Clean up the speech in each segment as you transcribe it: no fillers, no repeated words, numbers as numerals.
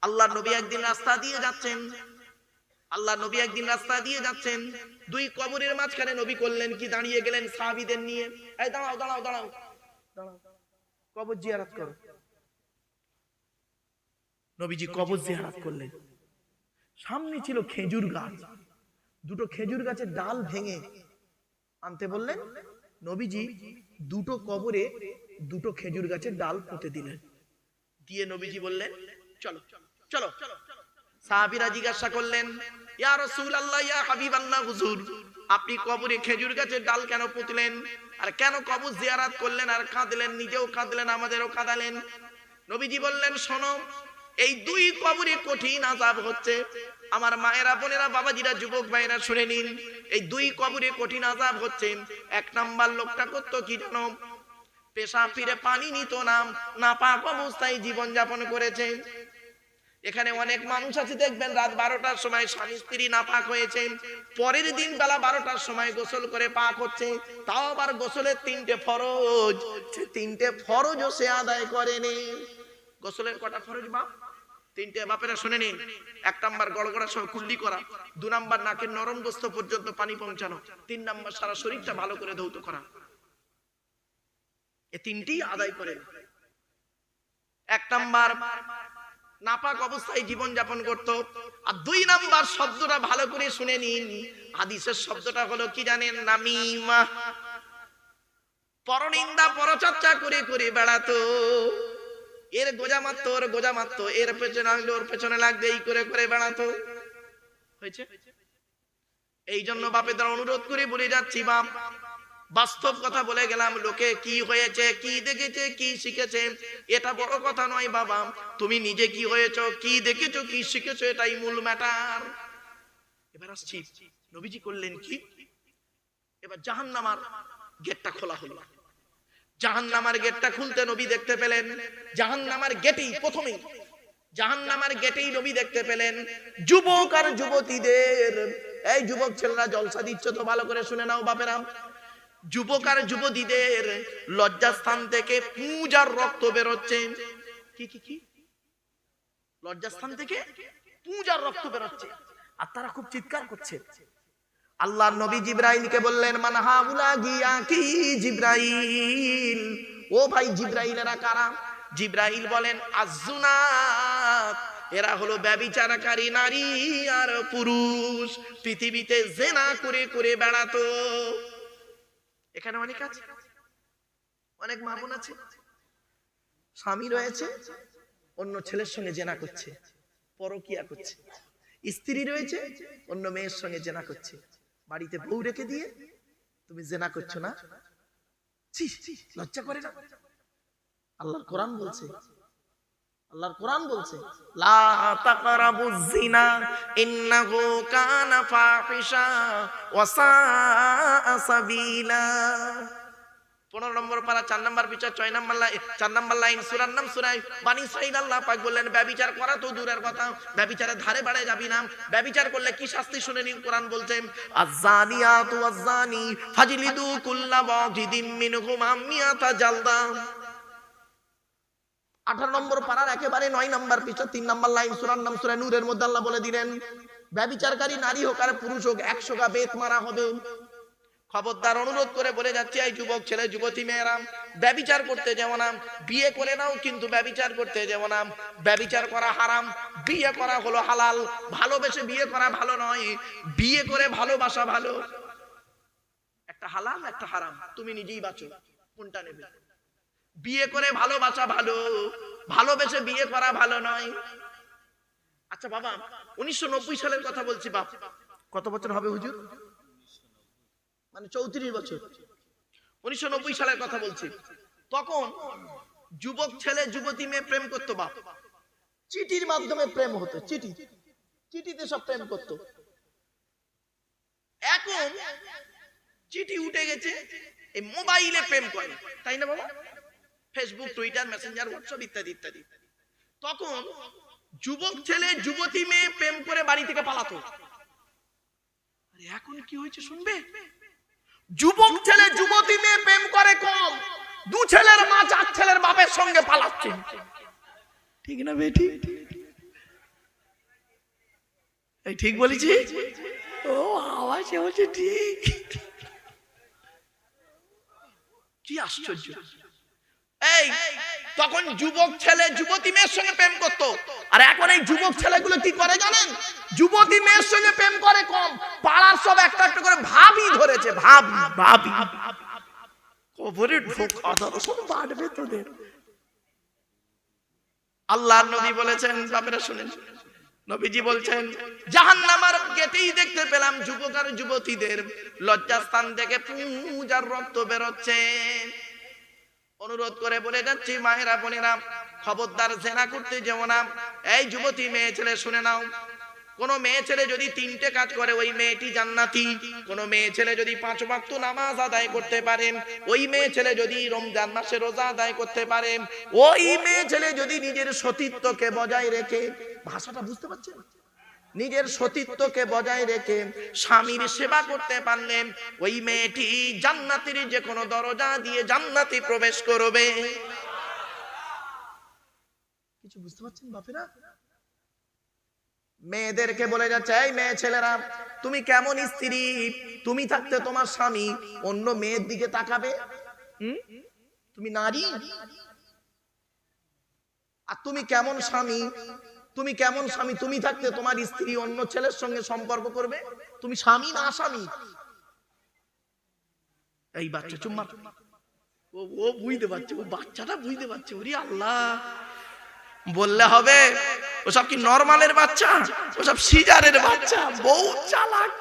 আল্লাহ নবী একদিন রাস্তা দিয়ে যাচ্ছেন, দুই কবরের মাঝখানে নবী করলেন কি, দাঁড়িয়ে গেলেন সাহাবীদের নিয়ে, এই দাঁড়াও দাঁড়াও দাঁড়াও দাঁড়াও, কবর জিয়ারত করো। নবীজি কবর জিয়ারত করলেন। সামনে ছিল খেজুর গাছ, দুটো খেজুর গাছের ডাল ভেঙে আনতে বললেন। নবীজি দুটো কবরে দুটো খেজুর গাছের ডাল পুঁতে দিলেন। দিয়ে নবীজি বললেন চলো চলো। সাহাবীরা জিজ্ঞাসা করলেন, ইয়া রাসূলুল্লাহ, ইয়া হাবিবাল্লাহ, হুজুর আপনি কবরে খেজুর গাছের ডাল কেন পুঁতলেন, আর কেন কবর জিয়ারত করলেন, আর কাঁদলেন, নিজেও কাঁদলেন, আমাদেরও কাঁদালেন? নবীজি বললেন, শোনো, এই দুই কবরে কঠিন আযাব হচ্ছে। আমার মায়েরা, বোনেরা, বাবাজিরা, যুবক ভাইরা শুনে নিন, এই দুই কবরে কঠিন আযাব হচ্ছে। এক নাম্বার লোকটা করতো কি জানো? পেশা ফিরে পানি নিত না, নাপাক অবস্থায় জীবন যাপন করেছে। এখানে অনেক মানুষ আছে, দেখবেন রাত 12টার সময় স্বামী স্ত্রী নাপাক হয়েছে, পরের দিন বেলা 12টার সময় গোসল করে পাক হচ্ছে, তাও আবার গোসলের 3টে ফরজ, 3টে ফরজও সে আদায় করেনি। গোসলের কটা ফরজ বাপ? 3টে। বাপেরা শুনে নিন, 1 নাম্বার গড়গড়া সহ কুল্লি করা, 2 নাম্বার নাকের নরম গোস্ত পর্যন্ত পানি পৌঁছানো, 3 নাম্বার সারা শরীরটা ভালো করে ধৌত করা। এই 3টি আদায় করেন। 1 নাম্বার নাপাক অবস্থায় জীবন যাপন করত। আর 2 নাম্বার শব্দটা ভালো করে শুনে নিন, হাদিসের শব্দটা হলো কি জানেন? নামিমা। পরনিন্দা পরচর্চা করে করে বেড়াতো। এর গোজা মারতো, ওর গোজা মারতো, এর পেছনে লাগলো, ওর পেছনে লাগবে, এই করে করে বেড়াতো। হয়েছে? এই জন্য বাপেদের অনুরোধ করে বলে যাচ্ছি, বাপ বাস্তব কথা বলে গেলাম। লোকে কি হয়েছে, কি দেখেছে, কি শিখেছে, এটা বড় কথা নয় বাবা। তুমি নিজে কি হয়েছো, কি দেখেছো, কি শিখেছো, এটাই মূল ম্যাটার। এবার আসছি, নবীজি করলেন কি? এবার জাহান্নামের গেটটা খোলা হলো। জাহান্নামের গেটটা খুলতে নবী দেখতে পেলেন, জাহান্নামের গেটেই প্রথমেই, জাহান্নামের গেটেই নবী দেখতে পেলেন যুবক আর যুবতীদের। এই যুবক ছেলেরা জলসা দিচ্ছ তো, ভালো করে শুনে নাও বাপেরা। যুবক আর যুবতীদের লজ্জাস্থান থেকে পূজার রক্ত বেরোচ্ছে। কি কি কি? লজ্জাস্থান থেকে পূজার রক্ত বেরোচ্ছে, আর তারা খুব চিৎকার করছে। আল্লাহর নবী জিবরাইলকে বললেন, মান হাউলা গিয়া কি জিবরাইল, ও ভাই জিবরাইল এরা কারা? জিবরাইল বলেন, আযুনাত, এরা হলো ব্যভিচারকারী নারী আর পুরুষ, পৃথিবীতে জিনা করে করে বেড়াতো। এখানে অনেক আছে, অনেক মা বোন আছে, স্বামী রয়েছে, অন্য ছেলের সঙ্গে জিনা করছে, পরকিয়া করছে। স্ত্রী রয়েছে, অন্য মেয়ের সঙ্গে জিনা করছে। বাড়িতে বউ রেখে দিয়ে তুমি জিনা করছো না? লজ্জা করে না? আল্লাহর কোরআন বলছে, আল্লাহর কোরআন বলছে, লা তাকরাবুজ জিনা ইন্নাহু কানা ফাহিশা ওয়া সাআ সাবিলা। 15 নম্বর পারা 4 নম্বর বিচার 6 নম্বর লাইন 4 নম্বর লাইন সূরার নাম সূরা বানী ইসরাঈল। আল্লাহ পাক বললেন, ব্যভিচার করা তো দূরের কথা, ব্যভিচারের ধারে বাড়ে যাবি না। ব্যভিচার করলে কি শাস্তি শুনে নিন, কোরআন বলছে, আয-যানিয়াতু ওয়াজ-যানি ফাজলিদু কুল্লা ওয়াহিদিম মিনহুমা মিয়াতা জালদা। 18 নম্বর পারার একেবারে 9 নম্বর পৃষ্ঠা 3 নম্বর লাইন সূরার নাম সূরা নূরের মধ্যে আল্লাহ বলে দিলেন, ব্যভিচারকারী নারী হোক আর পুরুষ হোক 100 গা বেত মারা হবে। খবরদার, অনুরোধ করে বলে যাচ্ছি, এই যুবক ছেলে যুবতী মেয়েরা, ব্যভিচার করতে যেও না। বিয়ে করে নাও, কিন্তু ব্যভিচার করতে যেও না। ব্যভিচার করা হারাম, বিয়ে করা হলো হালাল। ভালোবেসে বিয়ে করা ভালো নয়, বিয়ে করে ভালোবাসা ভালো। একটা হালাল, একটা হারাম, তুমি নিজেই বাঁচো কোনটা নেবে। বিয়ে করে ভালোবাসা ভালো, ভালোবেসে বিয়ে করা ভালো নয়। আচ্ছা বাবা, 1990 সালের কথা বলছি বাপ। কত বছর হবে হুজুর? মানে 34 বছর। 1990 সালের কথা বলছি। তখন যুবক ছেলে যুবতী মেয়ে প্রেম করতো বাপ, চিঠির মাধ্যমে প্রেম হতো, চিঠিতে সব প্রেম করতো। এখন চিঠি উঠে গেছে, এই মোবাইলে প্রেম করে, তাই না বাবা? ফেসবুক, টুইটার, মেসেঞ্জার, হোয়াটসঅ্যাপ ইত্যাদি ইত্যাদি। তখন যুবক ছেলে যুবতী মেয়ে প্রেম করে বাড়ি থেকে পালাতো। আরে এখন কি হয়েছে শুনবে? যুবক ছেলে যুবতী মেয়ে প্রেম করে কম, 2 ছেলের মা 4 ছেলের বাপের সঙ্গে পালাচ্ছে। ঠিক না বেটি? ঠিক বলেছি? ও আওয়াজ বলছে ঠিক। কি আশ্চর্য! এই তখন যুবক ছেলে যুবতী মেয়ের সঙ্গে প্রেম করতো, আর এখন এই যুবক ছেলেগুলো কি করে জানেন? যুবতী মেয়ের সঙ্গে প্রেম করে কম, পাড়ার সব একটা একটা করে ভাবি ধরেছে। ভাবি ভাবি কবরে ঢোকা দর্শন বাড়বে তোদের। আল্লাহর নবী বলেছেন, বাপেরা শুনেন, নবীজি বলছেন জাহান্নামের গেটেই দেখতে পেলাম যুবক আর যুবতীদের লজ্জাস্থান থেকে পূজার রক্ত বেরোচ্ছে। অনুরোধ করে বলে যাচ্ছি মায়েরা বোনেরা, খবরদার জেনা করতে যেও না। এই যুবতী মেয়ে ছেলে শুনে নাও, কোন মেয়ে ছেলে যদি 3টে কাজ করে ওই মেয়েটি জান্নাতি। কোন মেয়ে ছেলে যদি 5 ওয়াক্ত নামাজ আদায় করতে পারে, ওই মেয়ে ছেলে যদি রমজান মাসে রোজা আদায় করতে পারে, ওই মেয়ে ছেলে যদি নিজের সতীত্বকে বজায় রেখে, ভাষাটা বুঝতে পারছেন, নিজের সতীত্বকে বজায় রেখে স্বামীর সেবা করতে পারলেন, ওই মেয়েটি জান্নাতের যে কোনো দরজা দিয়ে জান্নাতে প্রবেশ করবে। কিছু বুঝতে পারছেন বাপেরা? মেয়েদেরকে বলে যাচ্ছে, এই মেয়ে ছেলেরা, তুমি কেমন স্ত্রী? তুমি থাকতে তোমার স্বামী অন্য মেয়ের দিকে তাকাবে? তুমি নারী। আর তুমি কেমন স্বামী? তুমি কেমন স্বামী? তুমি থাকতে তোমার স্ত্রী অন্য ছেলের সঙ্গে সম্পর্ক করবে? তুমি স্বামী না আসামি? এই বাচ্চা চুম্মা, ও বুঝতে পারছে, ও বাচ্চাটা বুঝতে পারছে। ওরে আল্লাহ, বললে হবে ওসব কি নরমালের বাচ্চা? ওসব সিজারের বাচ্চা, বউ চালাক।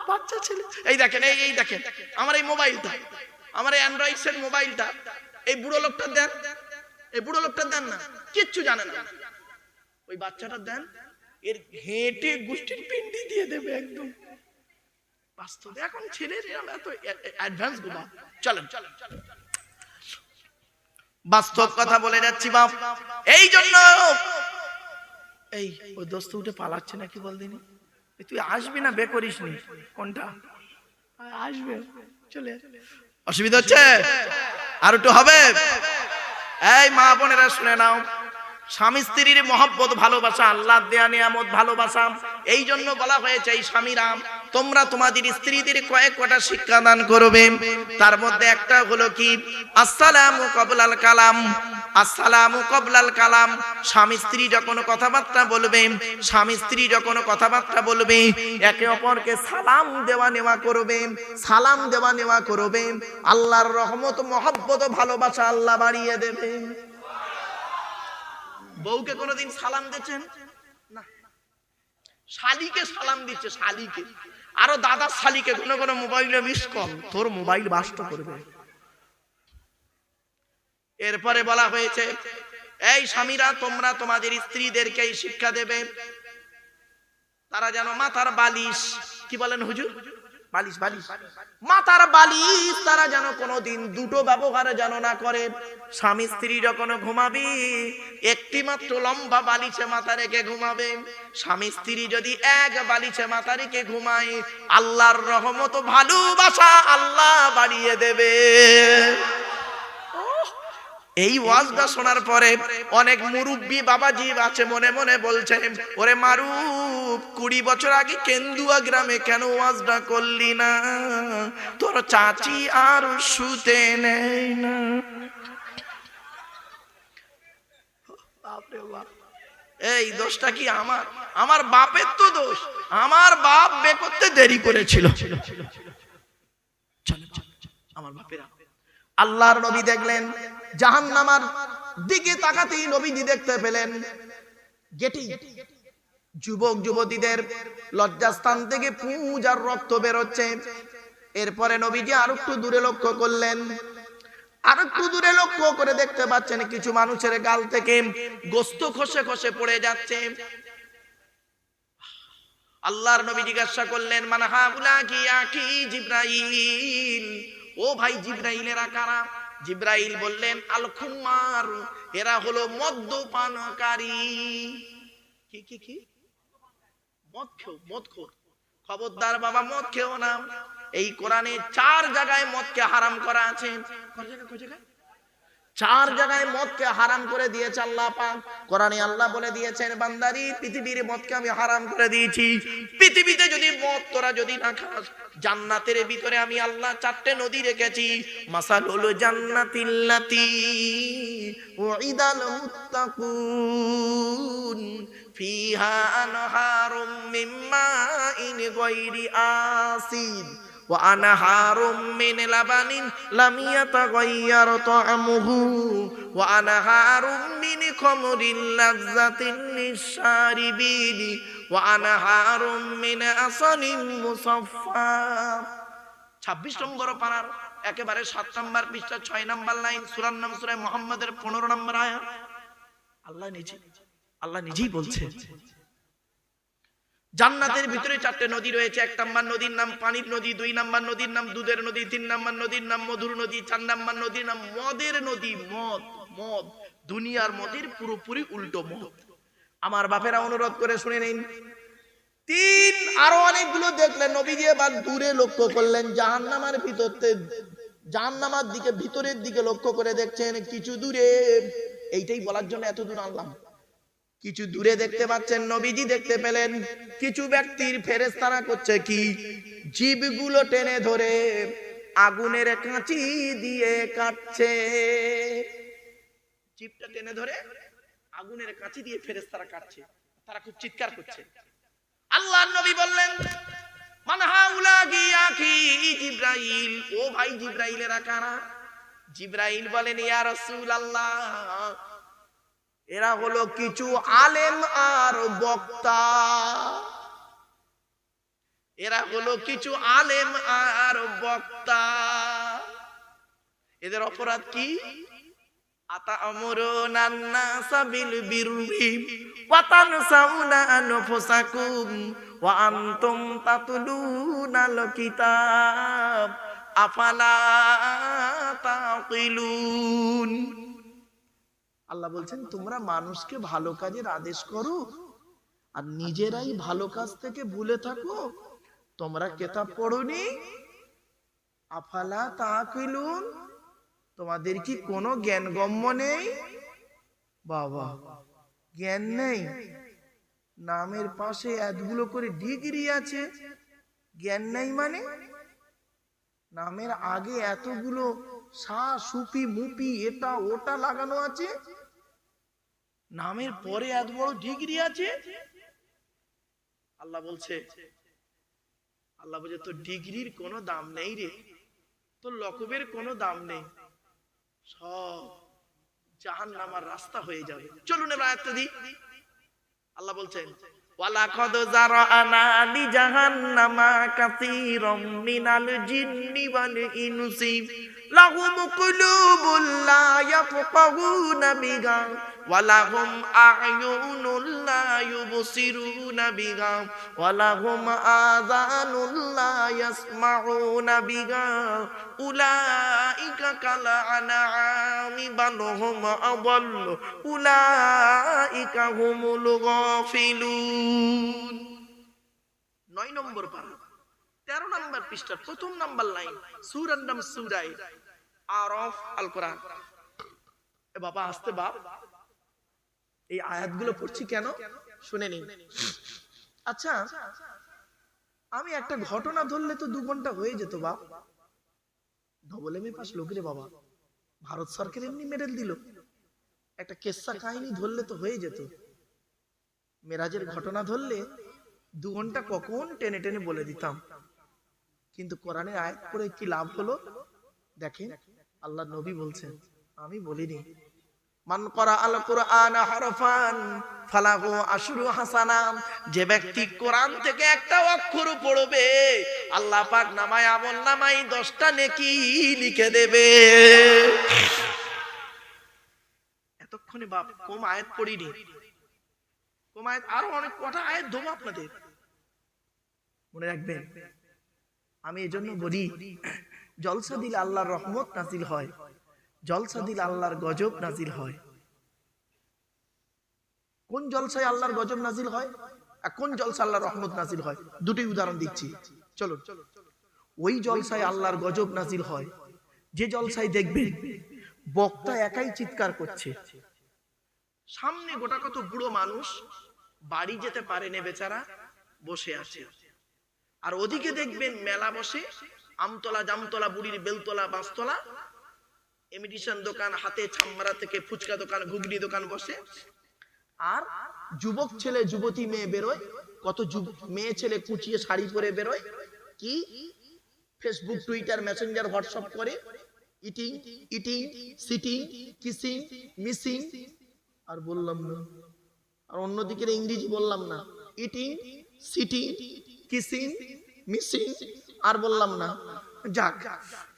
বাচ্চা ছেলে। এই দেখেন, এই দেখেন আমার এই মোবাইলটা, আমার এই অ্যান্ড্রয়েড সেট মোবাইলটা, এই বুড়ো লোকটা দেন, এই বুড়ো লোকটা দেন না, কিচ্ছু জানে না। ওই বাচ্চাটা দেন, এর হেঁটে গোষ্ঠীর পিন্ডি দিয়ে দেবে একদম। বাস্তবে এখন ছেলের এত অ্যাডভান্স গোবা। চলেন বাস্তব কথা বলে যাচ্ছি বাপ। এই জন্য এই ওই দোস্ত উঠে পালাচ্ছে নাকি বল দিনি, তুই আসবি না বে করিস নি? কোনটা আসবে? চলে অসুবিধা হচ্ছে? আর একটু হবে? এই মা বোনেরা শুনে নাও, স্বামী স্ত্রীর মহব্বত ভালোবাসা, আল্লাহ দেয়া নিয়ামত ভালোবাসা। এই জন্য বলা হয়েছে এই স্বামীরা তোমরা তোমাদের স্ত্রীদের কয়েকটা শিক্ষা দান করবে। তার মধ্যে একটা হলো কি, আসসালামু ক্বাবলাল কালাম। আসসালামু ক্বাবলাল কালাম, স্বামী স্ত্রী যখন কথাবার্তা বলবে, স্বামী স্ত্রী যখন কথাবার্তা বলবে, একে অপরকে সালাম দেওয়া নেওয়া করবে, সালাম দেওয়া নেওয়া করবে। আল্লাহর রহমত মহব্বত ভালোবাসা আল্লাহ বাড়িয়ে দেবে। বউকে কোনোদিন সালাম দিয়েছেন না? শালিকে সালাম দিচ্ছে, শালিকে। আরো দাদার শালিকে কোনো কোনো মোবাইলে মিস কল, তোর মোবাইল বাস্ট করবে। এরপরে বলা হয়েছে এই স্বামীরা তোমরা তোমাদের স্ত্রীদেরকে শিক্ষা দেবে, তারা যেন মাথার বালিশ, কি বলেন হুজুর? বালিশ, বালিশ, মাথার বালিশ তারা যেন কোনোদিন দুটো ব্যবহার যেন না করে। স্বামী স্ত্রী যখন ঘুমাবি একটি মাত্র লম্বা বালিশে মাথা রেখে ঘুমাবে। স্বামী স্ত্রী যদি এক বালিশে মাথা রেখে ঘুমায়, আল্লাহর রহমত ভালোবাসা আল্লাহ বাড়িয়ে দেবে। এই ওয়াজটা শোনার পরে অনেক মুরব্বী বাবাজি আছে মনে মনে বলছে, ওরে মারুফ 20 বছর আগে কেন্দুয়া গ্রামে কেন ওয়াজটা করলি না? তোর চাচি আর শুতে নেই না। এই দোষটা কি আমার? আমার বাপের তো দোষ, আমার বাপ বে করতে দেরি করেছিল। আমার বাপেরা আল্লাহর নবী দেখলেন জাহান্নামের দিকে তাকাতেই নবীজি দেখতে পেলেন গেটি যুবক যুবতীদের লজ্জাস্থান থেকে পূজার রক্ত বেরোচ্ছে। এরপরে নবীজি আর একটু দূরে লক্ষ্য করলেন, আর একটু দূরে লক্ষ্য করে দেখতে পাচ্ছেন কিছু মানুষের গাল থেকে গোস্ত খসে খসে পড়ে যাচ্ছে। আল্লাহর নবী জিজ্ঞাসা করলেন, মান হাউলা কি আকি জিবরাইল, ও ভাই জিবরাইলেরা কারা? জিবরাইল বললেন, আল খুমার, এরা হলো মদ্যপানকারী। কি কি কি? মদ খেও, মদ খোর। খবরদার বাবা মদ খেও না। এই কোরআনে 4 জায়গায় মদকে হারাম করা আছে। চার জায়গায় মদকে হারাম করে দিয়েছে আল্লাহ পাক। কোরআনে আল্লাহ বলে দিয়েছেন, বান্দারি পৃথিবীর মদকে আমি হারাম করে দিয়েছি। পৃথিবীতে যদি মদ তোরা যদি না খাস, জান্নাতের ভিতরে আমি আল্লাহ চারটে নদী রেখেছি। মাসালুল জান্নাতিল্লাতী উইদাল মুত্তাকুন ফিহা আনহারুম মিন মাইন গায়রি আসিদ ওয়া আনহারুম মিন লাবানিন লাম ইয়াতাগায়্যার তা'আমুহু ওয়া আনহারুম মিন খামরিন লাযযাতিন লিশ-শারিবিন ওয়া আনহারুম মিন আসালিন মুসাফফা। 26 নম্বর পারার একেবারে 7 নম্বর পৃষ্ঠা 6 নম্বর লাইন, সূরার নাম সূরা মুহাম্মাদের 15 নম্বর আয়াত। আল্লাহ নিজেই বলছে জান্নাতের ভিতরে চারটে নদী রয়েছে। 1 নম্বর নদীর নাম পানির নদী, 2 নম্বর নদীর নাম দুধের নদী, 3 নম্বর নদীর নাম মধুর নদী, 4 নম্বর নদীর নাম মদের নদী। মদ দুনিয়ার মদের পুরোপুরি উল্টো মদ। আমার বাপেরা অনুরোধ করে শুনে নিন। 3 আরো অনেকগুলো দেখলেন, নবীজি এবার দূরে লক্ষ্য করলেন, জাহান্নামের ভিতরতে জাহান্নামের দিকে ভিতরের দিকে লক্ষ্য করে দেখছেন কিছু দূরে। এইটাই বলার জন্য এত দূর আনলাম। কিছু দূরে দেখতে পাচ্ছেন, নবীজি দেখতে পেলেন কিছু ব্যক্তির ফেরেশতারা করছে কি, জীবগুলো টেনে ধরে আগুনের কাঁচি দিয়ে কাটছে। জীবটা টেনে ধরে আগুনের কাঁচি দিয়ে ফেরেশতারা কাটছে, তারা খুব চিৎকার করছে। আল্লাহর নবী বললেন, মান হাউলাগি আখি জিবরাইল, ও ভাই জিবরাইলেরা কারা? জিবরাইল বলেন, ইয়া রাসূলুল্লাহ, এরা হলো কিছু আলেম আর বক্তা। এরা হলো কিছু আলেম আর বক্তা। এদের অপরাধ কি? আতা'মুরুনান নাসা বিল বিররি ওয়া তানসাউনা আনফুসাকুম ওয়া আনতুম তাতলুনাল কিতাব আফালা তাকিলুন। আল্লাহ বলছেন, তোমরা মানুষকে ভালো কাজের আদেশ করো আর নিজেরাই ভালো কাজ থেকে ভুলে থাকো। তোমরা কিতাব পড়োনি? আফালা তাকিলুন, তোমাদের কি কোনো জ্ঞান গম্য নেই? বাবা, জ্ঞান নেই? নামের পাশে এতগুলো করে ডিগ্রি আছে, জ্ঞান নেই মানে? নামের আগে এতগুলো সা সুপি মুপি এটা ওটা লাগানো আছে, নামের পরে এত বড় ডিগ্রি আছে। আল্লাহ বলছে তোর ডিগ্রির কোনো দাম নেই রে, তোর লকবের কোনো দাম নেই, সব জাহান্নামের রাস্তা হয়ে যাবে। চলুন এবার আয়াতটা দিই। আল্লাহ বলছেন, ওয়ালাকাদ জারানা লিজাহান্নামা কাসীরাম মিনাল জিন্নি ওয়াল ইনসি লাহুম কুলুবুল লা ইয়াফকাহুনা বিহা ওয়া লাহুম আ'য়ুনুল লা ইউবসিরুনা বিহা ওয়া লাহুম আযানুল লা ইয়াসমাউনা বিহা উলাইকা কাল আনআমি বাল হুম আদাল্লু উলাইকা হুমুল গাফিলুন। 9 নম্বর পারা 13 নম্বর পৃষ্ঠার 1 নম্বর লাইন, সূরার নাম সূরা আরাফ, আল কোরআন। এ বাবা আসতে বাপ, এই আয়াতগুলো পড়ছি কেন শুনে নিন। আচ্ছা, আমি একটা ঘটনা ধরলে তো 2 ঘন্টা হয়ে যেত বাপ। ডবল এমএ পাস লোক রে বাবা, ভারত সরকার এমনি মেডেল দিল। একটা কেসা কাহিনী ধরলে তো হয়ে যেত। মেরাজের ঘটনা ধরলে 2 ঘন্টা কখন টেনে টেনে বলে দিতাম। কিন্তু কোরআনের আয়াত পড়ে কি লাভ হলো দেখেন। আল্লাহ নবী বলছেন, আমি বলিনি, মান করা আল কোরআন হারফান ফালাহু আশরু হাসানা, যে ব্যক্তি কোরআন থেকে একটা অক্ষর পড়বে আল্লাহ পাক নামায় আমল নামায় 10টা নেকি লিখে দেবে। এতক্ষণে বাপ কম আয়াত পড়িনি, কম আয়াত আরো অনেক কটা আয়াত দেবো আপনাদের, মনে রাখবেন। আমি এজন্য বলি, জলসা দিলে আল্লাহর রহমত নাজিল হয়, জলসা দিলে আল্লাহর গজব নাজিল হয়। কোন জলসায় আল্লাহর গজব নাজিল হয় আর কোন জলসা আল্লাহর রহমত নাজিল হয়, দুটি উদাহরণ দিচ্ছি। চলো, ওই জলসায় আল্লাহর গজব নাজিল হয় যে জলসায় দেখবেন বক্তা একাই চিৎকার করছে, সামনে গোটা কত বুড়ো মানুষ বাড়ি যেতে পারেনি বেচারা, বসে আছে। আর ওদিকে দেখবেন মেলা বসে, আমতলা জামতলা বুড়ির বেলতলা বাঁশতলা, ইমিটেশন দোকান, হাতে চামড়া থেকে ফুচকা দোকান, ঘুগনি দোকান বসে। আর যুবক ছেলে যুবতী মেয়ে বেরোয়, কত মেয়ে ছেলে কুচিয়ে শাড়ি পরে বেরোয়, কি ফেসবুক টুইটার মেসেঞ্জার হোয়াটসঅ্যাপ করে, eating eating sitting kissing missing, আর বললাম না, আর অন্যদিকে ইংরেজি বললাম না, ইটিং সিটিং কিসিং মিসিং, আর বললাম না। যাক,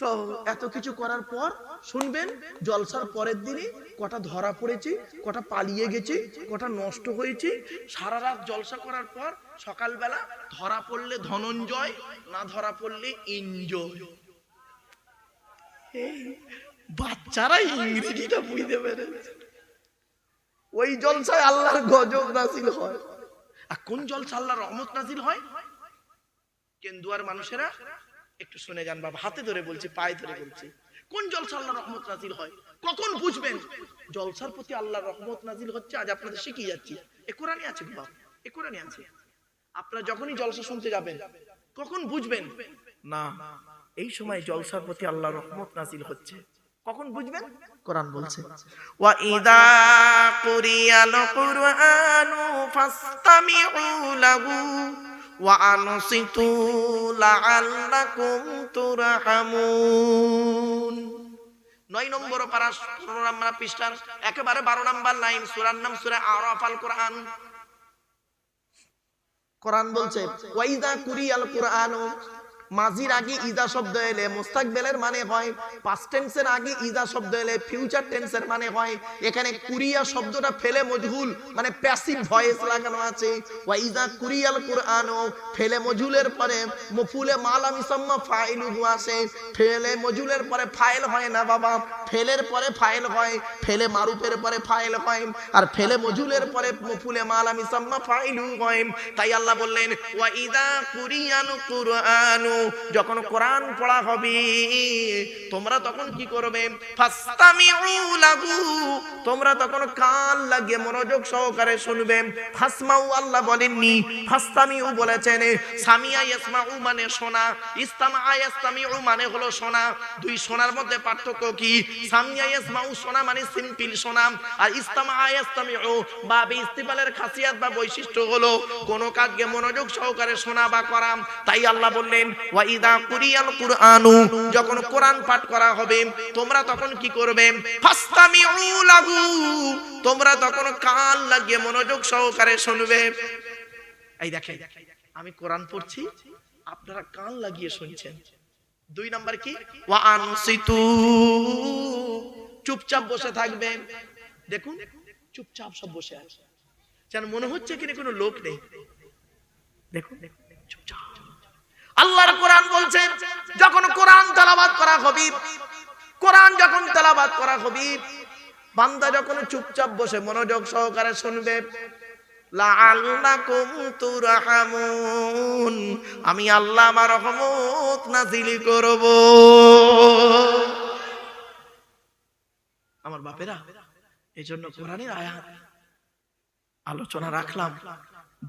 তো এত কিছু করার পর শুনবেন জলসার পরের দিনে কটা ধরা পড়েছে, কটা পালিয়ে গেছে, কটা নষ্ট হয়েছে। সারা রাত জলসা করার পর সকালবেলা ধরা পড়লে ধনঞ্জয়, না ধরা পড়লে এনজয়। বাচ্চারা ইংরেজিটা বুঝতে পেরেছে। ওই জলসায় আল্লাহর গজব নাজিল হয়। আর কোন জলসা আল্লাহর রহমত নাজিল হয়? কেন্দুয়ার মানুষেরা একটু শুনে যান বাবা, হাতে ধরে বলছি, পায়ে ধরে বলছি, কোন জলসা আল্লাহর রহমত নাজিল হয়? কখন বুঝবেন জলসার প্রতি আল্লাহর রহমত নাজিল হচ্ছে? আজ আপনাদের শিখিয়ে যাচ্ছি, এ কোরআনে আছে বাবা, এ কোরআনে আছে। আপনারা যখনই জলসা শুনতে যাবেন কখন বুঝবেন না এই সময় জলসার প্রতি আল্লাহর রহমত নাজিল হচ্ছে? কখন বুঝবেন? কোরআন বলছে, ওয়া ইযা কুরিয়াল কুরআনু ফাসতামিউ লাহু ওয়া আনসিতু লাআল্লাকুম তুরহামুন। 9 নম্বর পারা 15 নম্বর পৃষ্ঠার একেবারে 12 নম্বর লাইন, সূরার নাম সূরা আরাফ। আল কোরআন, কোরআন বলছে ওয়া ইযা কুরিয়াল কুরআনু, মাজির আগে ইজা শব্দ এলে মুস্তাকবেলের মানে হয়, পাস্ট টেন্সের আগে ইজা শব্দ এলে ফিউচার টেন্সের মানে হয়। এখানে কুরিয়া শব্দটা ফেলে মজহুল মানে প্যাসিভ ভয়েস লাগানো আছে। ওয়া ইজা কুরিয়াল কুরআনু, ফেলে মজহুলের পরে মফুলে মালাম ইসাম্মা ফাইলুহু আসে। ফেলে মজহুলের পরে ফাইল হয় না বাবা, ফেলের পরে ফাইল হয়, ফেলে মারুফের পরে ফাইল হয়, আর ফেলে মজহুলের পরে মফুলে মালাম ইসাম্মা ফাইলু হয়। তাই আল্লাহ বললেন ওয়া ইজা কুরিয়াল কুরআনু, যখন কোরআন পড়া হবে তোমরা তখন কি করবে? ফাসতামিউ লাহু, তোমরা তখন কান লাগিয়ে মনোযোগ সহকারে শুনবে। ফাসমাউ আল্লাহ বলেননি, ফাসতামিউ বলেছেন। সামিয়া ইয়াসমাউ মানে শোনা, ইসতামা ইয়াসতামিউ মানে হলো শোনা। দুই শোনার মধ্যে পার্থক্য কি? সামিয়া ইয়াসমাউ শোনা মানে সিম্পল শোনা, আর ইসতামা ইয়াসতামিউ বা ইস্তিফালের খাসিয়াত বা বৈশিষ্ট্য হলো কোন কাজকে মনোযোগ সহকারে শোনা বা করা। তাই আল্লাহ বললেন ওয়া ইযা কুরিয়াল কুরআনু, যখন কোরআন পাঠ করা হবে তোমরা তখন কি করবে? ফাসতামিউ লাহু, তোমরা তখন কান লাগিয়ে মনোযোগ সহকারে শুনবে। এই দেখেন আমি কোরআন পড়ছি, আপনারা কান লাগিয়ে শুনছেন। 2 নাম্বার কি? ওয়া আনসিতু, চুপচাপ বসে থাকবেন। দেখুন চুপচাপ সব বসে আছে, যেন মনে হচ্ছে এখানে কোনো লোক নেই। দেখুন চুপচাপ। আল্লাহর কোরআন বলছেন যখন কোরআন তেলাওয়াত করা হবে, কোরআন যখন তেলাওয়াত করা হবে, বান্দা যখন চুপচাপ বসে মনোযোগ সহকারে শুনবে, লাআল্লাকুম তুরহামুন, আমি আল্লাহ আমার রহমত নাযিল করব। আমার বাপেরা, এজন্য কোরআনের আয়াত আলোচনা রাখলাম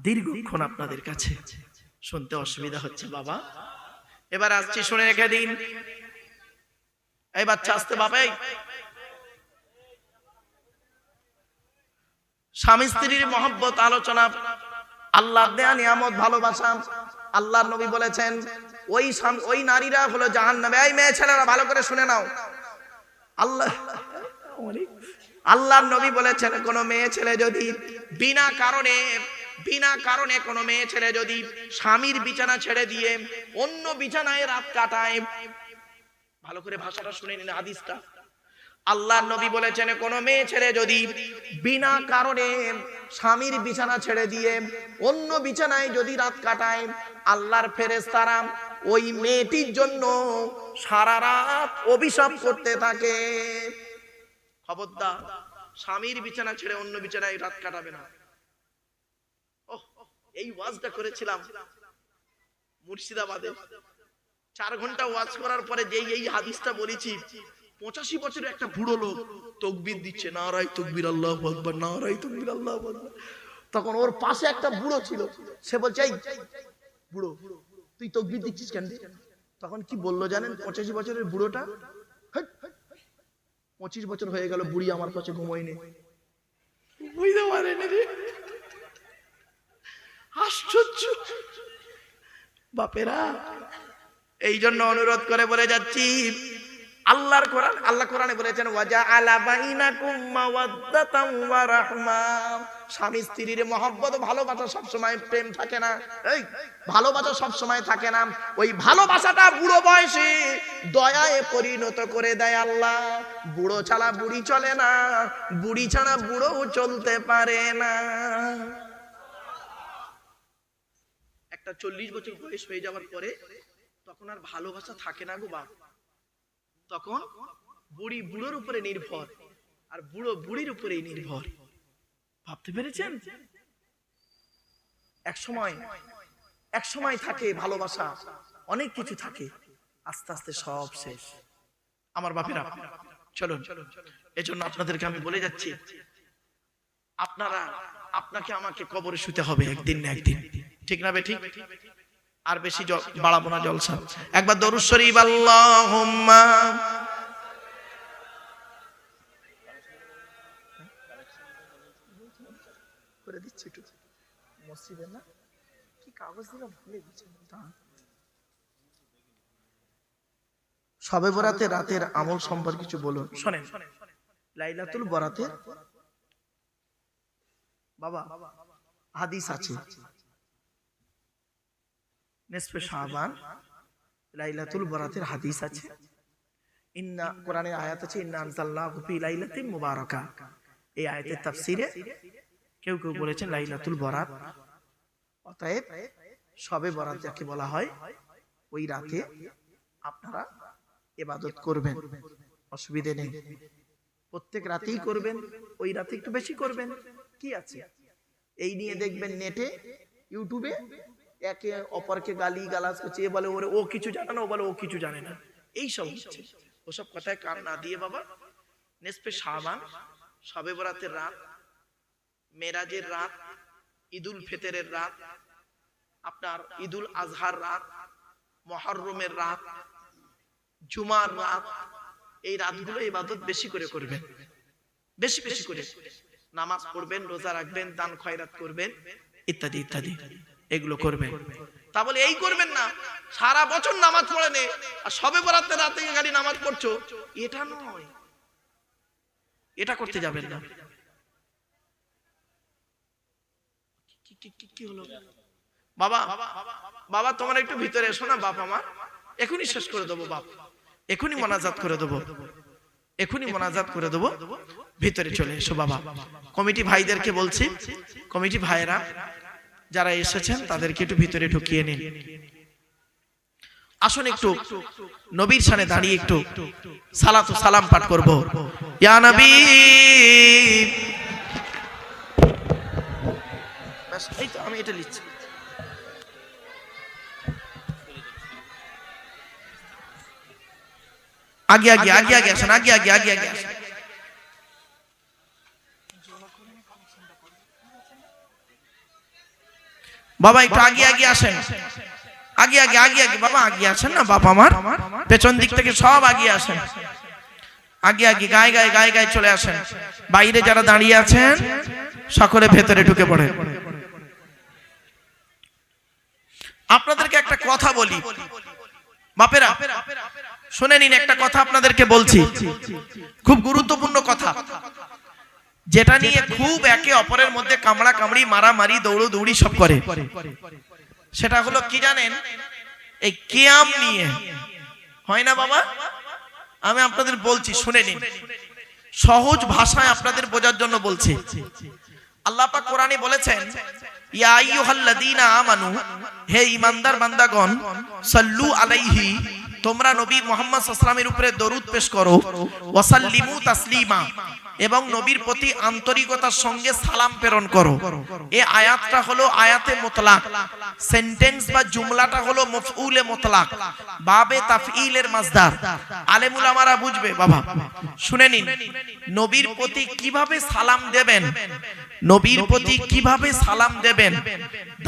দীর্ঘক্ষণ আপনাদের কাছে, শুনতে অসুবিধা হচ্ছে বাবা। এবার আসছি, শুনে রেখে দিন। এই বাচ্চা আসতে বাবাই, স্বামী স্ত্রীর মহব্বত আলোচনা, আল্লাহর দেয়া নিয়ামত ভালোবাসা। আল্লাহর নবী বলেছেন ওই নারীরা হলো জাহান্নামে। এই মেয়ে ছেলেরা ভালো করে শুনে নাও, আল্লাহর নবী বলেছেন কোন মেয়ে ছেলে যদি বিনা কারণে কোন মেয়ে ছেলে যদি স্বামীর বিছানা ছেড়ে দিয়ে অন্য বিছানায় রাত কাটায়, ভালো করে ভাষাটা শুনে নিন, হাদিসটা। আল্লাহর নবী বলেছেন কোন মেয়ে ছেলে যদি বিনা কারণে স্বামীর বিছানা ছেড়ে দিয়ে অন্য বিছানায় যদি রাত কাটায়, আল্লাহর ফেরেশতারা ওই মেয়েটির জন্য সারা রাত অভিশাপ করতে থাকে। খবরদার স্বামীর বিছানা ছেড়ে অন্য বিছানায় রাত কাটাবে না। এই ওয়াজটা করেছিলাম মুর্শিদাবাদে, 4 ঘন্টা ওয়াজ করার পরে যেই এই হাদিসটা বলেছি, 85 বছরের একটা বুড়ো লোক তাকবীর দিচ্ছে, নারায়ে তাকবীর আল্লাহু আকবার, নারায়ে তাকবীর আল্লাহু আকবার। তখন ওর পাশে একটা বুড়ো ছিল, সে বলছে, এই বুড়ো তুই তাকবীর দিচ্ছিস কেন? তখন কি বললো জানেন 85 বছরের বুড়োটা? 25 বছর হয়ে গেল বুড়ি আমার কাছে ঘুমোয়নি। বুঝতে পারেনি রে, আশ্চর্য বাপেরা। এই জন্য অনুরোধ করে বলে যাচ্ছি, আল্লাহর কোরআন, আল্লাহ কোরআনে বলেছেন ওয়াজআলা বাইনাকুম মাওয়াদ্দাতাম ওয়া রাহমা। স্বামী স্ত্রীর মহব্বত, ভালোবাসা সব সময় প্রেম থাকে না, এই ভালোবাসা সব সময় থাকে না। ওই ভালোবাসাটা বুড়ো বয়সে দয়ায় পরিণত করে দেয় আল্লাহ। বুড়ো ছাড়া বুড়ি চলে না, বুড়ি ছাড়া বুড়ো চলতে পারে না। একটা 40 বছর বয়স হয়ে যাওয়ার পরে তখন আর ভালোবাসা থাকে না গো বাপ। তখন বুড়ি বুড়োর উপরে নির্ভর, আর বুড়ো বুড়ির উপরেই নির্ভর। ভাবতে পেরেছেন? এক সময় থাকে ভালোবাসা, অনেক কিছু থাকে, আস্তে আস্তে সব শেষ। আমার বাপেরা চলুন, এজন্য আপনাদেরকে আমি বলে যাচ্ছি, আপনাকে আমাকে কবরে শুতে হবে একদিন না একদিন, ঠিক না বেঠিক? আর বেশি বাড়াবো না জলসা। একবার দরুদ শরীফ আল্লাহুম্মা করে দিচ্ছি একটু মসজিদে না কি কাগজ দিলাম ভুলে গেছি। শবে বরাতে রাতের আমল সম্পর্কে কিছু বলুন। শোনেন, লাইলাতুল বরাতে বাবা হাদিস আছে, নিসফে শাবান লাইলাতুল বরাতের হাদিস আছে। ইন্না কোরআনের আয়াত আছে, ইন্না আনজালনাহু ফি লাইলাতিন মুবারাকা। এই আয়াতের তাফসীরে কেউ কেউ বলেছেন লাইলাতুল বরাত, অতএব শবে বরাত যাকে বলা হয়, ওই রাতে আপনারা ইবাদত করবেন, অসুবিধা নেই। প্রত্যেক রাতেই করবেন, ওই রাতে একটু বেশি করবেন, কি আছে? এই নিয়ে দেখবেন নেটে ইউটিউবে একে অপরকে গালি গালাজ করছে, এ বলে ওরে ও কিছু জানে না, ও বলে ও কিছু জানে না। এই সব হচ্ছে, ওসব কথায় কান না দিয়ে বাবা, নিসফে শাবান, শবে বরাতের রাত, মেরাজের রাত, ঈদুল ফিতরের রাত, আপনার ঈদুল আজহার রাত, মুহররমের রাত, জুমার রাত, এই রাতগুলো ইবাদত বেশি করে করবেন, বেশি বেশি করে নামাজ পড়বেন, রোজা রাখবেন, দান খয়রাত করবেন, ইত্যাদি ইত্যাদি, এগুলো করবেন। তা বলে এই করবেন না সারা বছর নামাজ পড়ে নে আর শবে বরাতের রাতে খালি নামাজ পড়ছো, এটা নয়, এটা করতে যাবেন না। কি হলো বাবা? বাবা তোমার একটু ভিতরে এসো না বাপ, আমার এখনই শেষ করে দেবো বাপ, এখনই মোনাজাত করে দেবো, এখনই মোনাজাত করে দেবো, ভিতরে চলে এসো বাবা। কমিটি ভাইদেরকে বলছি, কমিটি ভাইরা যারা এসেছেন তাদেরকে একটু ভিতরে ঢুকিয়ে নিন। আসুন একটু নবীর সামনে দাঁড়িয়ে একটু সালাত ও সালাম পাঠ করব। ইয়া নবী, বাস এই তো, আমি এটা লিখছি। আগে আগে আগে আগে আসেন, আগে আগে আগে আগে আসেন। বাবা একটু আগে আগে আসেন, আগে আগে আগে আগে বাবা, আগে আসেন না বাপ আমার, পেছন দিক থেকে সব আগে আসেন, আগে আগে গায়ে গায়ে গায়ে গায়ে চলে আসেন। বাইরে যারা দাঁড়িয়ে আছেন সকলে ভেতরে ঢুকে পড়ে। আপনাদেরকে একটা কথা বলি বাপেরা, শুনে নিন, একটা কথা আপনাদেরকে বলছি, খুব গুরুত্বপূর্ণ কথা, যেটা নিয়ে খুব একে অপরের মধ্যে কামড়া কামড়ি, মারামারি, দৌড় দৌড়ি সব করে। সেটা হলো কি জানেন? এই কিয়াম নিয়ে হয় না বাবা? আমি আপনাদের বলছি, শুনে নিন, সহজ ভাষায় আপনাদের বোঝার জন্য বলছি। আল্লাহ পাক কোরআনে বলেছেন, ইয়া আইয়ুহাল্লাযীনা আমানু, হে ঈমানদার বান্দাগণ, সাল্লু আলাইহি, তোমরা নবী মুহাম্মদ সাল্লাল্লাহু আলাইহি ওয়াসাল্লামের উপরে দরুদ পেশ করো, ওয়া সাল্লিমু তাসলিমা, এবং নবীর প্রতি আন্তরিকতার সঙ্গে সালাম প্রেরণ করো। এই আয়াতটা হলো আয়াতে মুতলাক, সেন্টেন্স বা জুমলাটা হলো মফউলে মুতলাক, বাবে তাফঈলের মাসদার। আলেম উলামারা বুঝবে বাবা, শুনে নিন। নবীর প্রতি কিভাবে সালাম দেবেন, নবীর প্রতি কিভাবে সালাম দেবেন,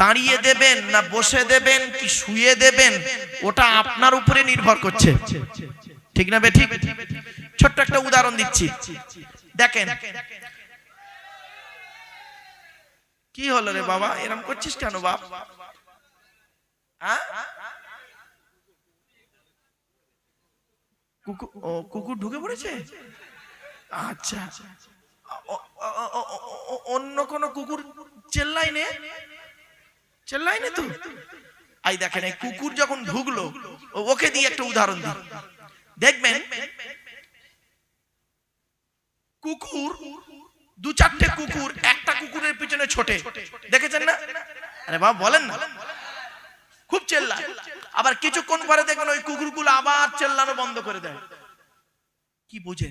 দাঁড়িয়ে দেবেন না বসে দেবেন কি শুয়ে দেবেন, ওটা আপনার উপরে নির্ভর করছে, ঠিক না বেঠিক? ছোট্ট একটা উদাহরণ দিচ্ছি, দেখেন। কি হলো রে বাবা, এরকম করছিস কেন বাপ? কুকুর ঢুকে পড়েছে? আচ্ছা, অন্য কোন কুকুর চেল্লাইনে তো? আই দেখেন, এই কুকুর যখন ঢুকলো, ওকে দিয়ে একটা উদাহরণ দিই, দেখবেন কুকুর, দু চারটে কুকুর একটা কুকুরের পিছনে ছোটে, দেখেছেন না? আরে বাবা বলেন না, খুব চেল্লায়। আবার কিছুক্ষণ পরে দেখবেন ওই কুকুরগুলো আবার চেল্লানো বন্ধ করে দেয়। কি বুঝে?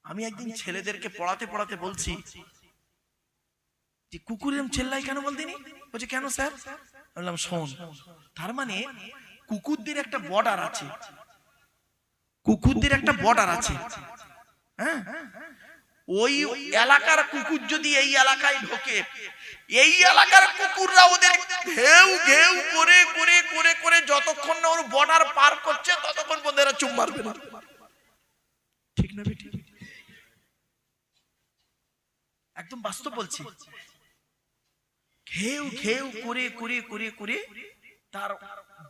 আমি একদিন ছেলেদেরকে পড়াতে বলছি যে কুকুর এরকম চেল্লাই কেন বলতেনি? বলছে কেন স্যার? বললাম শোন, তার মানে কুকুরদের একটা বর্ডার আছে, কুকুরদের একটা বর্ডার আছে। হ্যাঁ, ওই এলাকার কুকুর যদি এই এলাকায় ঢোকে, এই এলাকার কুকুররা ওদের ঘেউ ঘেউ করে করে করে করে যতক্ষণ না ওর বর্ডার পার করছে ততক্ষণ পর্যন্ত এরা চুপ মারবে না, ঠিক না বেটি? একদম বাস্তব বলছি। ঘেউ ঘেউ করে করে করে করে তার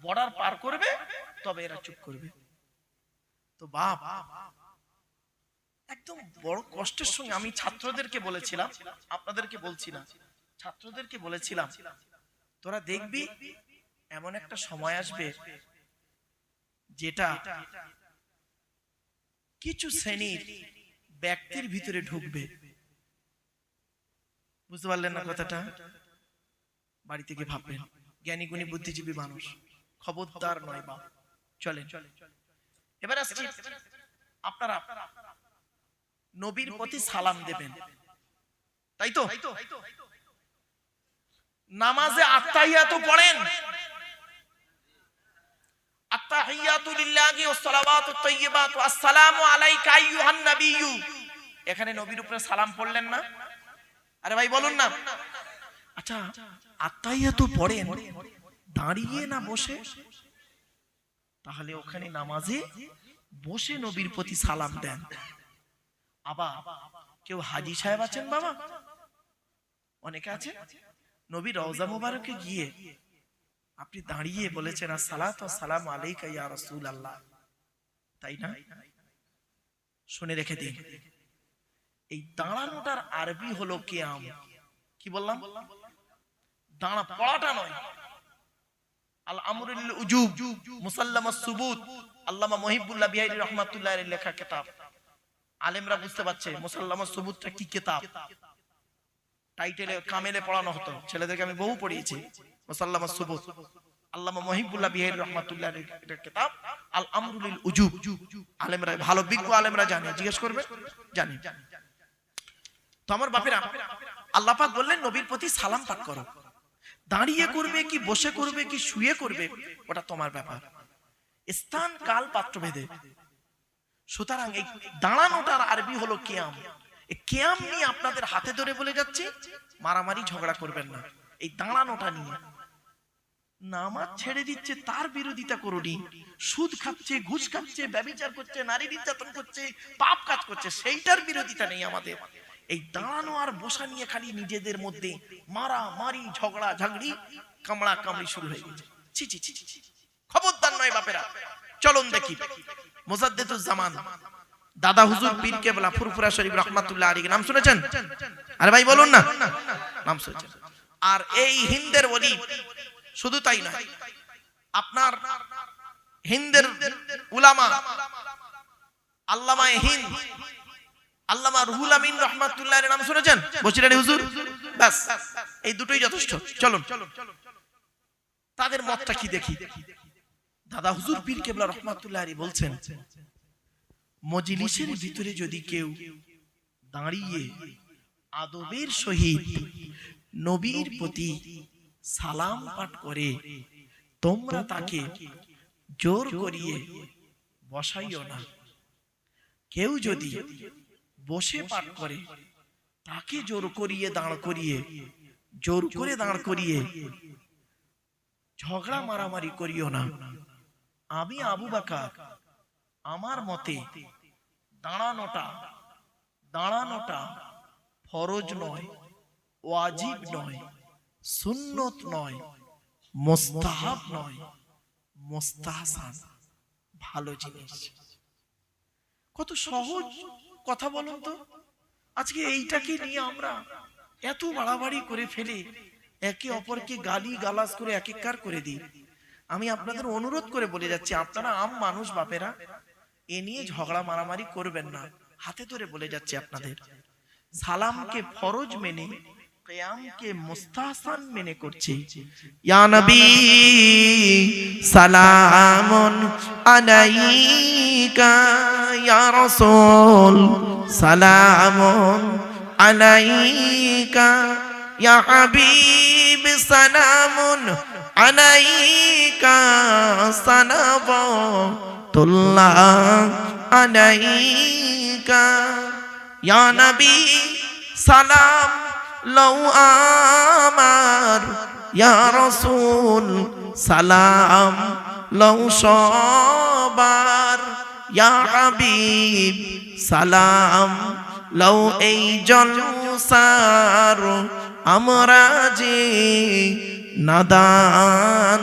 বর্ডার পার করবে, তবে এরা চুপ করবে। তো বাপ, একদম বড় কষ্টের সঙ্গে আমি ছাত্রদেরকে বলেছিলাম, আপনাদেরকে বলছি না, ছাত্রদেরকে বলেছিলাম, তোরা দেখবি এমন একটা সময় আসবে যেটা কিছু শ্রেণীর ব্যক্তির ভিতরে ঢুকবে। বুঝতে পারলেন না কথাটা? বাড়ি থেকে ভাববেন, জ্ঞানী গুণী বুদ্ধিজীবী মানুষ, খবরদার নয় বাপ। চলেন এবার আসছি, আপনারা নবীর প্রতি সালাম দেবেন, তাই তো? নামাজে আত্তাহিয়াতু পড়েন, আত্তাহিয়াতু লিল্লাহি ওয়াস সালাওয়াতুত তাইয়্যিবাতু আসসালামু আলাইকা আইয়ুহান নাবিয়্যু। এখানে নবীর উপরে সালাম পড়লেন না? আরে ভাই বলুন না। আচ্ছা, আত্তাহিয়াতু পড়েন দাঁড়িয়ে না বসে? তাহলে ওখানে নামাজে বসে নবীর প্রতি সালাম দেন। আবার কেউ হাজী সাহেব আছেন বাবা, অনেকে আছে, নবী রওজা মুবারকে গিয়ে আপনি দাঁড়িয়ে বলেছেন আসসালাতু ওয়াসসালামু আলাইকা ইয়া রাসূলুল্লাহ, তাই না? শুনে রেখে দিন, এই দাঁড়ানোটার আরবি হলো কিয়াম। কি বললাম? দাঁড়া পড়াটা নয়। আল আমরু লিল উজুব মুসাল্লামাস সুবুত, আল্লামা মহিবুল্লাহ বিহারী রাহমাতুল্লাহ এর লেখা কিতাব। আলেমরা বুঝতে পারছে মুসাল্লামাস সুবুতটা কি কিতাব। টাইটেলে কামেলে পড়ানো হতো, ছেলেদেরকে আমি বহু পড়িয়েছি। মুসাল্লামাস সুবুত আল্লামা মহিবুল্লাহ বিহারী রাহমাতুল্লাহ এর কিতাব আল আমরু লিল উজুব। আলেমরা, ভালো বিজ্ঞ আলেমরা জানে, জিজ্ঞেস করবে, জানে। তো আমার বাপেরা, আল্লাহ পাক বললেন নবীর প্রতি সালাম পাঠ করো। দাঁড়িয়ে করবে কি বসে করবে কি শুয়ে করবে ওটা তোমার ব্যাপার, স্থান কাল পাত্র ভেদে। সুতরাং এই দাঁড়ানোটার আরবি হলো কিয়াম। এই কিয়াম নিয়ে আপনাদের হাতে ধরে বলে যাচ্ছে, মারামারি ঝগড়া করবেন না এই দাঁড়ানোটা নিয়ে। নামাজ ছেড়ে দিচ্ছে তার বিরোধিতা করুনি, সুদ খাচ্ছে, ঘুষ খাচ্ছে, ব্যভিচার করছে, নারী নির্যাতন করছে, পাপ কাজ করছে, সেইটার বিরোধিতা নেই আমাদের। এই দাঁড়ানো আর বসা নিয়ে খালি নিজেদের মধ্যে মারামারি ঝগড়া ঝাগড়ি কামড়া কামড়ি শুরু হয়ে গেছে। ছি ছি ছি ছি, খবরদার নয় বাপেরা। চলুন দেখি মুজাদ্দিদুজ জামান দাদা হুজুর পীর কেবলা ফুরফুরা শরীফ রাহমাতুল্লাহ আলাইহি নাম শুনেছেন? আরে ভাই বলুন না, নাম শুনেছেন। আর এই হিন্দের ওলি, শুধু তাই নয়, আপনার হিন্দের উলামা আল্লামা হিন্দ আল্লামা রুহুল আমিন রাহমাতুল্লাহ এর নাম শুনেছেন? বসিরানি হুজুর, বাস এই দুটোই যথেষ্ট। চলুন তাদের মতটা কি দেখি। দাদা হুজুর পীর কেবলা রাহমাতুল্লাহ আলাইহি বলছেন, মজলিসের ভিতরে যদি কেউ দাঁড়িয়ে আদবের সহিত নবীর প্রতি সালাম পাঠ করে তোমরা তাকে জোর করিয়ে বসাইও না। কেউ যদি বসে পাঠ করে তাকে জোর করিয়ে দাঁড় করিয়ে জোর করে দাঁড় করিয়ে ঝগড়া মারামারি করিও না। আমি আবু বকর আমার মতে দাঁড়ানোটা ফরজ নয়, ওয়াজিব নয়, সুন্নত নয়, মুস্তাহাব নয়, মুস্তাহসান, ভালো জিনিস। কত সহজ কথা বলুন তো। আজকে এইটাকে নিয়ে আমরা এত বাড়াবাড়ি করে ফেলে একে অপরকে গালি গালাজ করে একেকার করে দিই। আমি আপনাদের অনুরোধ করে বলে যাচ্ছি, আপনারা আম মানুষ বাপেরা, এ নিয়ে ঝগড়া মারামারি করবেন না। হাতে ধরে বলে যাচ্ছি আপনাদের, সালামকে ফরজ মেনে কিয়ামকে মুস্তাহসান মেনে করছি। ইয়া নবী সালামুন আলাইকা, ইয়া রাসূল সালামুন আলাইকা, ইয়া হাবিব সালামুন আলাইকা, সালাওয়াতুল্লাহ আলাইকা। ইয়া নবী সালাম লও আমার, ইয়া রাসূল সালাম লও সবার, ইয়া হাবিব সালাম লও এই জলসার। আমরা যে নাদান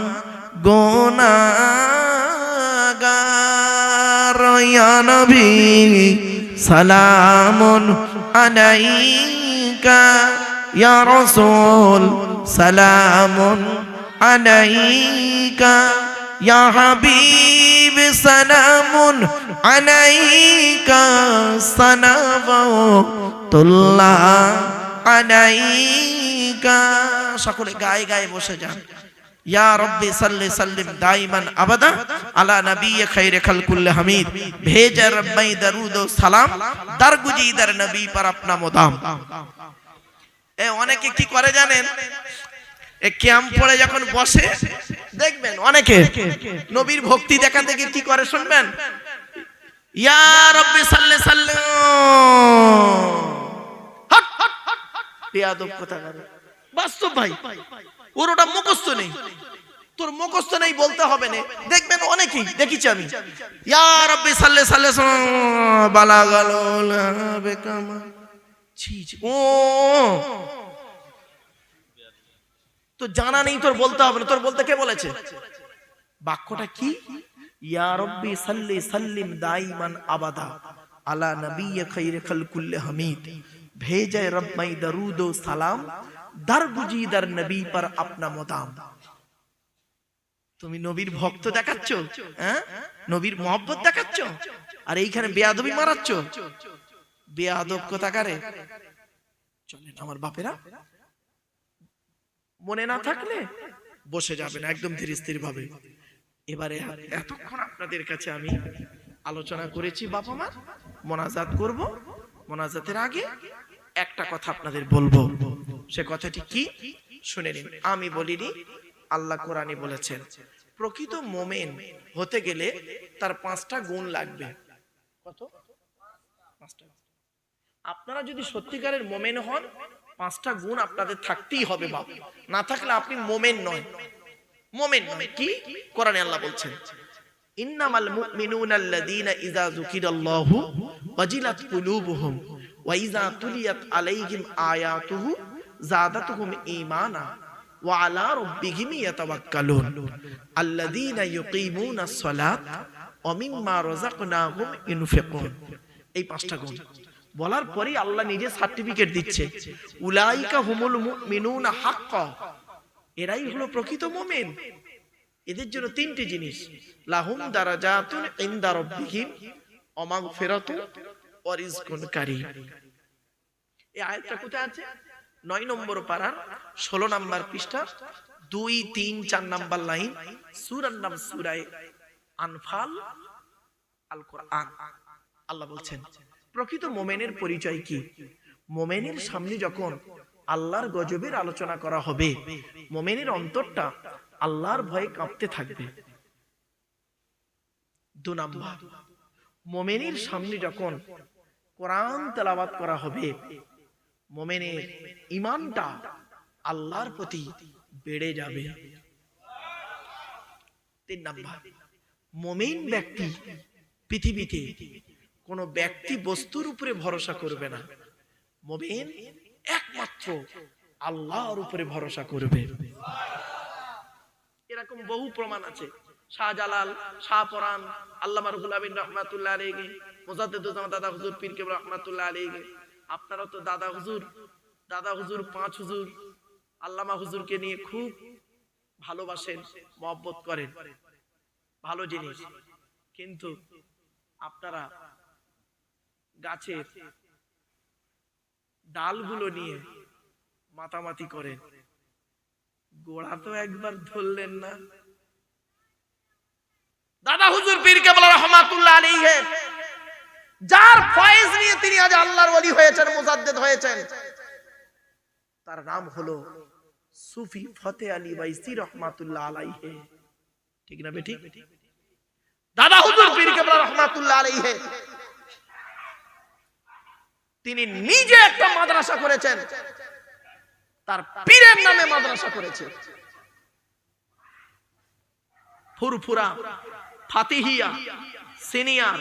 গুনাহগার, ইয়া নবী সালামুন আলাইকা, ইয়া রাসূল সালামুন আলাইকা, ইয়া হাবিব সালামুন আলাইকা, সালাওয়াতুল্লাহ আলাইকা। সকলে গায়ে গায়ে বসে যান। ইয়া রব্বি সাল্লি সাল্লিম দাইমান আবাদা আলা নবিয়্যি খায়রে খালকুল্লি হামিদ। ভেজে রব্বাই দরুদ ও সালাম দরগুজিদার নবী पर अपना मुदाम। এ অনেকে কি করে জানেন, এ কিয়াম পড়ে যখন বসে দেখবেন অনেকে নবীর ভক্তি দেখাতে গিয়ে কি করে শুনবেন, ইয়া রব্বি সাল্লি সাল্লিম, হট হট হট বেয়াদব কথা বলে। বাস্তব ভাই, ওর ওটা মুখস্থ নেই, তোর মুখস্থ নেই বলতে হবে না। দেখবেন অনেকেই দেখেছি আমি, ইয়া রব্বি সাল্লি সাল্লিম বালাগাল বেকামা, ছি ছি, ও তো জানা নেই, তোর বলতে হবে না। তোর বলতে কে বলেছে? বাক্যটা কি? ইয়া রব্বি সাল্লি সাল্লিম দাইমান আবাদা আলা নবিয়্যি খায়রে খালকুল্লি হামিদ। ভেজে রব্বাই দরুদ ও সালাম দরগুজিদার নবী पर अपना मुदाम। তুমি নবীর ভক্ত দেখাচ্ছ, হ্যাঁ, নবীর মহব্বত দেখাচ্ছ, আর এইখানে বেয়াদবি মারাচ্ছ। বেয়াদব কোথাকারে। চলেন আমার বাপেরা, মনে না থাকলে বসে যাবেন একদম ধীরে স্থির ভাবে। এবারে এতক্ষণ আপনাদের কাছে আমি আলোচনা করেছি বাবা মা, মোনাজাত করব। মোনাজাতের আগে একটা কথা আপনাদের বলবো, সে কথাটি কি শুনে নিন। আমি বলিনি, আল্লাহ কোরআনে বলেছেন প্রকৃত মুমিন হতে গেলে তার 5টা গুণ লাগবে। কত? 5টা। আপনারা যদি সত্যিকারের মুমিন হন, 5টা গুণ আপনাদের থাকতেই হবে বাবা, না থাকলে আপনি মুমিন নয়। মুমিন নয় কি? কোরআনে আল্লাহ বলছেন ইন্নামাল মুমিনুনা আল্লাযীনা ইযা যুকিরাল্লাহু ওয়াজিলাত কুলুবুহুম ওয়া ইযা তুলিয়াত আলাইহিম আয়াতুহু যাদাতুহুম ঈমানা ওয়া আলা রাব্বিহিম ইয়াতাওয়াক্কালুন আল্লাযীনা ইউকিমুনাস সালাত ওয়া মিম্মা রাযাকনাহুম ইউনফিকুন। এই 5টা গুণ বলার পরেই আল্লাহ নিজে সার্টিফিকেট দিচ্ছে, উলাইকা হুমুল মুমিনুনা হাক্কা, এরাই হলো প্রকৃত মুমিন। এদের জন্য 3টি জিনিস, লাহুম দারাজাতুন ইনদা রাব্বিহিম ওয়া মাগফিরাতুন ওয়া রিজকুন কারীম। এই আয়াতটা কোথায় আছে? 9 নম্বর পারার 16 নম্বর পৃষ্ঠা 2, 3, 4 নম্বর লাইন, সূরার নাম সূরা আনফাল, আল কোরআন। আল্লাহ বলছেন প্রকৃত মোমেনের পরিচয় কি? মোমেনের সামনে যখন আল্লাহর গজবের আলোচনা করা হবে, মোমেনের অন্তরটা আল্লাহর ভয়ে কাঁপতে থাকবে। 2 নাম্বার, মোমেনের সামনে যখন কোরআন তেলাওয়াত করা হবে, মোমেনের ঈমানটা আল্লাহর প্রতি বেড়ে যাবে। 3 নাম্বার, মোমেন ব্যক্তি পৃথিবীতে কোন ব্যক্তি বস্তুর উপরে ভরসা করবে না। মোমেন একমাত্র আল্লাহর উপরে ভরসা করবে। এরকম বহু প্রমাণ আছে। শাহজালাল, শাহপরান, আল্লামা রুহুল আমিন রাহমাতুল্লাহ আলাইহি, মুজাদ্দিদুল জামান দাদা হুজুর পীর কেবলা রাহমাতুল্লাহ আলাইহি। আপনারা তো দাদা হুজুর 5 হুজুর, আল্লামা হুজুরকে নিয়ে খুব ভালোবাসেন, মহব্বত করেন, ভালো জিনিস। কিন্তু আপনারা গাছের ডালগুলো নিয়ে মাতামাতি করেন, গোড়া তো একবার ধরলেন না। দাদা হুজুর পীর কেবলা রাহমাতুল্লাহ আলাইহি, যার ফয়েজ নিয়ে তিনি আজ আল্লাহর ওলি হয়েছেন, মুজাদ্দিদ হয়েছেন, তার নাম হলো সুফি ফতে আলী বাইসি রহমাতুল্লাহ আলাইহি। ঠিক না বেঠিক? দাদা হুজুর পীর কেবলা রাহমাতুল্লাহ আলাইহি তিনি নিজে একটা মাদ্রাসা করেছেন, তার পীরের নামে মাদ্রাসা করেছে। ফুরফুরা ফাতিহিয়া সিনিয়র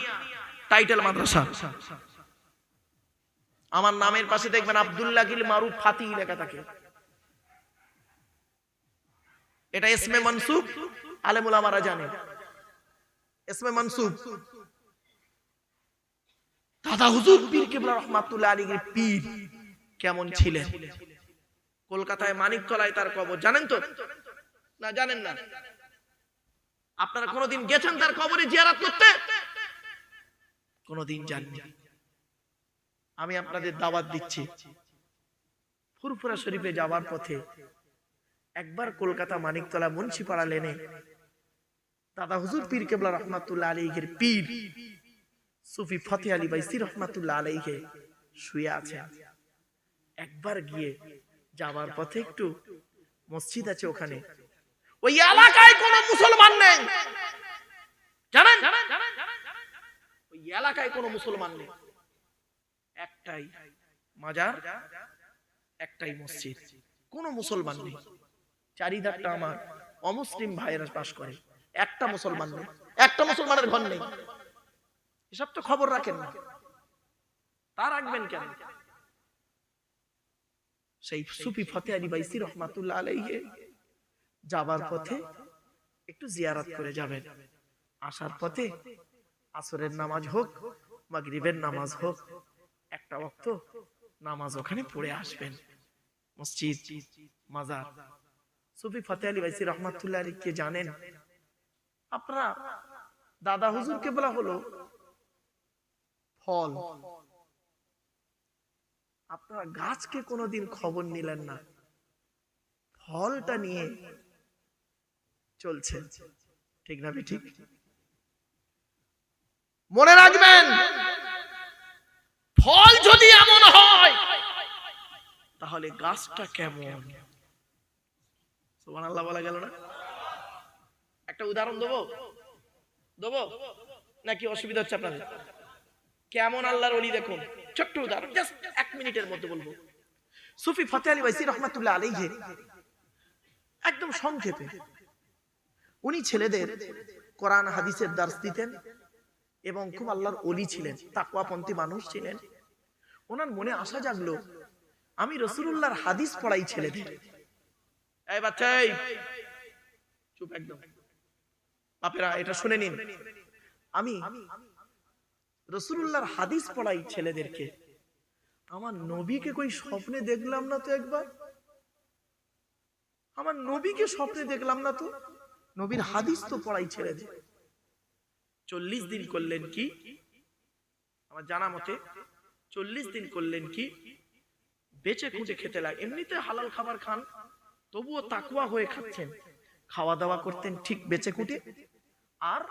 টাইটেল মাদ্রাসা। আমার নামের পাশে দেখবেন আব্দুল্লাহ গিল মারুফ ফাতিহি লেখা থাকে। এটা ইসমে মনসুব, আলেম উলামারা জানে ইসমে মনসুব। দাদা হুজুর পীর কেবলা রাহমাতুল্লাহ আলাইহির পীর কেমন ছিলেন? কলকাতায় মানিকতলায় তার কবর, জানেন তো? না জানেন না? আপনারা কোনদিন গেছেন তার কবরে জিয়ারত করতে? কোনদিন যাননি। আমি আপনাদের দাওয়াত দিচ্ছি, ফুরফুরা শরীফে যাওয়ার পথে একবার কলকাতা মানিকতলা মুন্সিপাড়া লেনে দাদা হুজুর পীর কেবলা রাহমাতুল্লাহ আলাইহির পীর সুফি ফতে আলী বাইসি রহমাতুল্লাহ আলাইহি শুয়ে আছেন। একবার গিয়ে যাওয়ার পথে একটু মসজিদ আছে, ওখানে ওই এলাকায় কোনো মুসলমান নেই, জানেন? ওই এলাকায় কোনো মুসলমান নেই, একটাই মাজার, একটাই মসজিদ, কোনো মুসলমান নেই। চারিধারটা আমার অমুসলিম ভাইয়েরা বাস করে, একটা মুসলমান নেই, একটা মুসলমানের ঘর নেই। এসব তো খবর রাখেন না, তা রাখবেন কেন? সেই সুফি ফতে আলী বাইসি রহমাতুল্লাহ আলাইহি যাবার পথে একটু জিয়ারত করে যাবেন। আসার পথে আসরের নামাজ হোক, মাগরিবের নামাজ হোক, একটা ওয়াক্ত নামাজ ওখানে পড়ে আসবেন। মসজিদ, মাজার। সুফি ফতে আলী বাইসি রহমাতুল্লাহ আলাইহি কে জানেন আপনারা? দাদা হুজুরকে বলা হলো ফল। আপনারা গাছকে কোনোদিন খবর নিলেন না, ফলটা নিয়ে চলছেন। ঠিক না ঠিক? মনে রাখবেন, ফল যদি এমন হয় তাহলে গাছটা কেমন? সুবহানাল্লাহ বলা গেল না? একটা উদাহরণ দেবো নাকি অসুবিধা হচ্ছে আপনাদের? কেমন আল্লাহর ওলি দেখুন, ছোট্ট উদাহরণ, জাস্ট 1 মিনিটের মধ্যে বলবো। সুফি ফতে আলী বাইসি রহমাতুল্লাহ আলাইহি একদম সংক্ষেপে, উনি ছেলেদের কোরআন হাদিসের দার্স দিতেন এবং খুব আল্লাহর ওলি ছিলেন, তাকওয়াপন্থী মানুষ ছিলেন। ওনার মনে আশা জাগলো, আমি রাসূলুল্লাহর হাদিস পড়াই ছেলেদের। এই বাচ্চা, চুপ একদম, বাপেরা এটা শুনে নিন। আমি রাসূলুল্লাহর হাদিস পড়াই ছেলেদেরকে, আমার নবীকে কই স্বপ্নে দেখলাম না তো একবার, আমার নবীকে স্বপ্নে দেখলাম না তো, নবীর হাদিস তো পড়াই ছেলেদের। 40 দিন করলেন কি, আমার জানা মতে 40 দিন করলেন কি, বেঁচে খুঁটে খেতে লাগে। এমনিতে হালাল খাবার খান, তবুও তাকওয়া হয়ে খাচ্ছেন। খাওয়া দাওয়া করতেন ঠিক বেঁচে খুঁটে, আর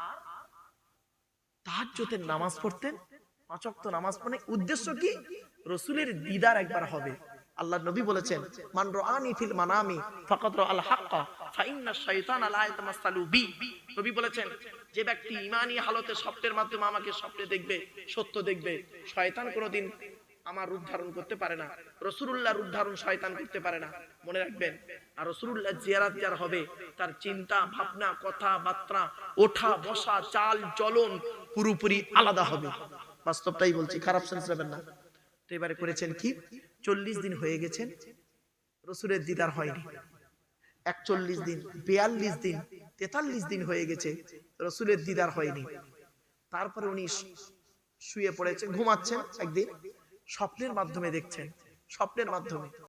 তাহাজ্জুদের নামাজ পড়তেন, 5 ওয়াক্ত নামাজ পড়ে উদ্দেশ্য কি? রাসূলের দিদার একবার হবে। আল্লাহর নবী বলেছেন, মান রাআনি ফিল মানামি ফাকাদ রাআল হাক্কা ফা ইন্না শাইতানা লা ইয়াতামাসসালু বি। নবী বলেছেন, যে ব্যক্তি ঈমানি হালতে স্বপ্নের মাধ্যমে আমাকে স্বপ্নে দেখবে, সত্য দেখবে, শয়তান কোনোদিন আমার রূপ ধারণ করতে পারে না, রাসূলুল্লাহর রূপ ধারণ শয়তান করতে পারে না। মনে রাখবেন। আর রাসূলুল্লাহ জিয়ারত যার হবে, তার চিন্তা ভাবনা, কথাবার্তা, ওঠা বসা, চাল চলন পুরোপুরি আলাদা হবে। বাস্তবটাই বলছি, খারাপ সেন্স নেবেন না। তো এবারে করেছেন কি, 40 দিন হয়ে গেছেন, রাসূলের দিদার হয়নি। 41 দিন, 42 দিন, 43 দিন হয়ে গেছে, রাসূলের দিদার হয়নি। তারপরে উনি শুয়ে পড়েছেন, ঘুমাচ্ছেন। একদিন স্বপ্নের মাধ্যমে দেখছেন, স্বপ্নের মাধ্যমে